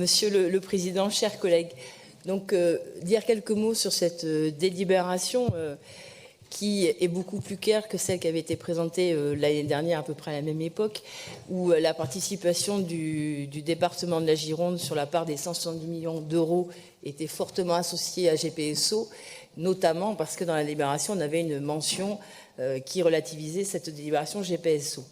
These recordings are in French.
Monsieur le Président, chers collègues, donc dire quelques mots sur cette délibération qui est beaucoup plus claire que celle qui avait été présentée l'année dernière, à peu près à la même époque, où la participation du département de la Gironde sur la part des 170 millions d'euros était fortement associée à GPSO, notamment parce que dans la délibération, on avait une mention qui relativisait cette délibération GPSO.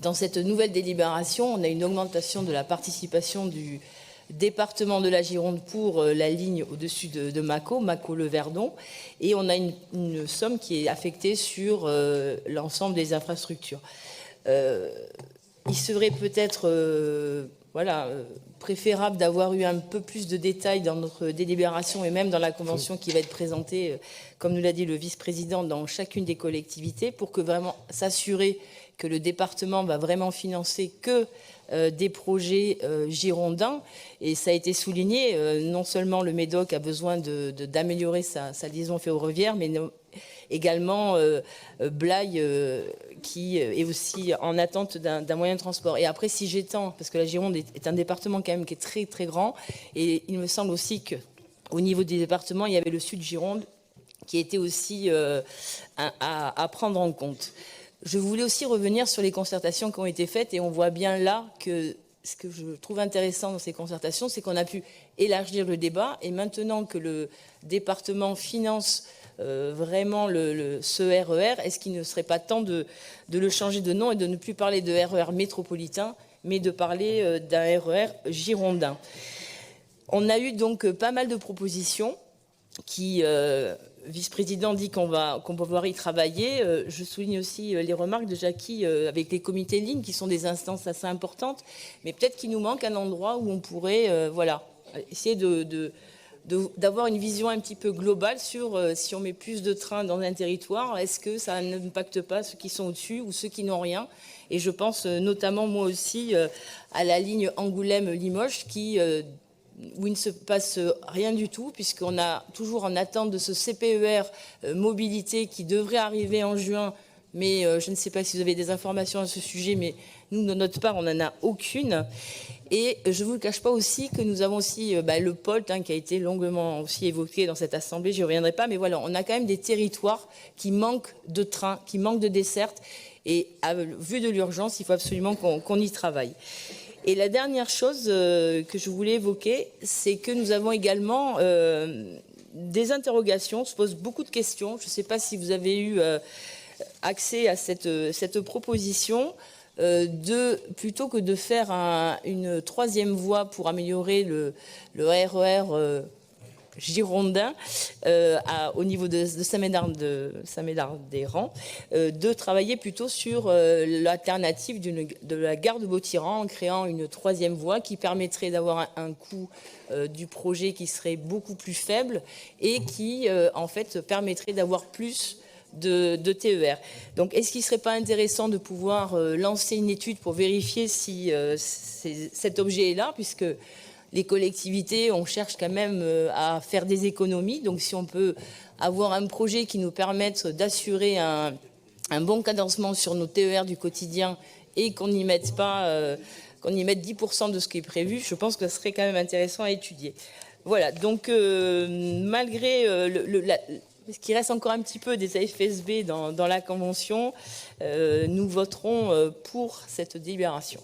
Dans cette nouvelle délibération, on a une augmentation de la participation du département de la Gironde pour la ligne au-dessus de Mâcon-Le Verdon, et on a une somme qui est affectée sur l'ensemble des infrastructures. Il serait peut-être préférable d'avoir eu un peu plus de détails dans notre délibération et même dans la convention qui va être présentée, comme nous l'a dit le vice-président, dans chacune des collectivités, pour que vraiment s'assurer que le département va vraiment financer que des projets girondins. Et ça a été souligné, non seulement le Médoc a besoin d'améliorer sa liaison ferroviaire, mais également Blaye qui est aussi en attente d'un moyen de transport. Et après, si j'étends, parce que la Gironde est un département quand même qui est très très grand, et il me semble aussi qu'au niveau des départements, il y avait le sud Gironde qui était aussi à prendre en compte. Je voulais aussi revenir sur les concertations qui ont été faites, et on voit bien là que ce que je trouve intéressant dans ces concertations, c'est qu'on a pu élargir le débat, et maintenant que le département finance vraiment ce RER, est-ce qu'il ne serait pas temps de le changer de nom et de ne plus parler de RER métropolitain, mais de parler d'un RER girondin? On a eu donc pas mal de propositions qui... vice-président dit qu'on va pouvoir y travailler. Je souligne aussi les remarques de Jackie avec les comités de ligne qui sont des instances assez importantes, mais peut-être qu'il nous manque un endroit où on pourrait essayer d'avoir une vision un petit peu globale sur si on met plus de trains dans un territoire, est-ce que ça n'impacte pas ceux qui sont au-dessus ou ceux qui n'ont rien? Et je pense notamment moi aussi à la ligne Angoulême-Limoges où il ne se passe rien du tout, puisqu'on a toujours en attente de ce CPER mobilité qui devrait arriver en juin, mais je ne sais pas si vous avez des informations à ce sujet, mais nous, de notre part, on n'en a aucune. Et je ne vous le cache pas aussi que nous avons aussi le POLT, qui a été longuement aussi évoqué dans cette assemblée, je n'y reviendrai pas, mais voilà, on a quand même des territoires qui manquent de trains, qui manquent de dessertes, et vu de l'urgence, il faut absolument qu'on y travaille. Et la dernière chose que je voulais évoquer, c'est que nous avons également des interrogations, on se pose beaucoup de questions. Je ne sais pas si vous avez eu accès à cette proposition plutôt que de faire une troisième voie pour améliorer le RER girondin au niveau de Saint-Médard-des-Rangs, de travailler plutôt sur l'alternative de la gare de Bottiran en créant une troisième voie qui permettrait d'avoir un coût du projet qui serait beaucoup plus faible et qui en fait permettrait d'avoir plus de TER. Donc est-ce qu'il ne serait pas intéressant de pouvoir lancer une étude pour vérifier si cet objet est là, puisque les collectivités, on cherche quand même à faire des économies. Donc si on peut avoir un projet qui nous permette d'assurer un bon cadencement sur nos TER du quotidien et qu'on n'y mette pas, qu'on y mette 10% de ce qui est prévu, je pense que ce serait quand même intéressant à étudier. Voilà, donc malgré ce qui reste encore un petit peu des AFSB dans la convention, nous voterons pour cette délibération.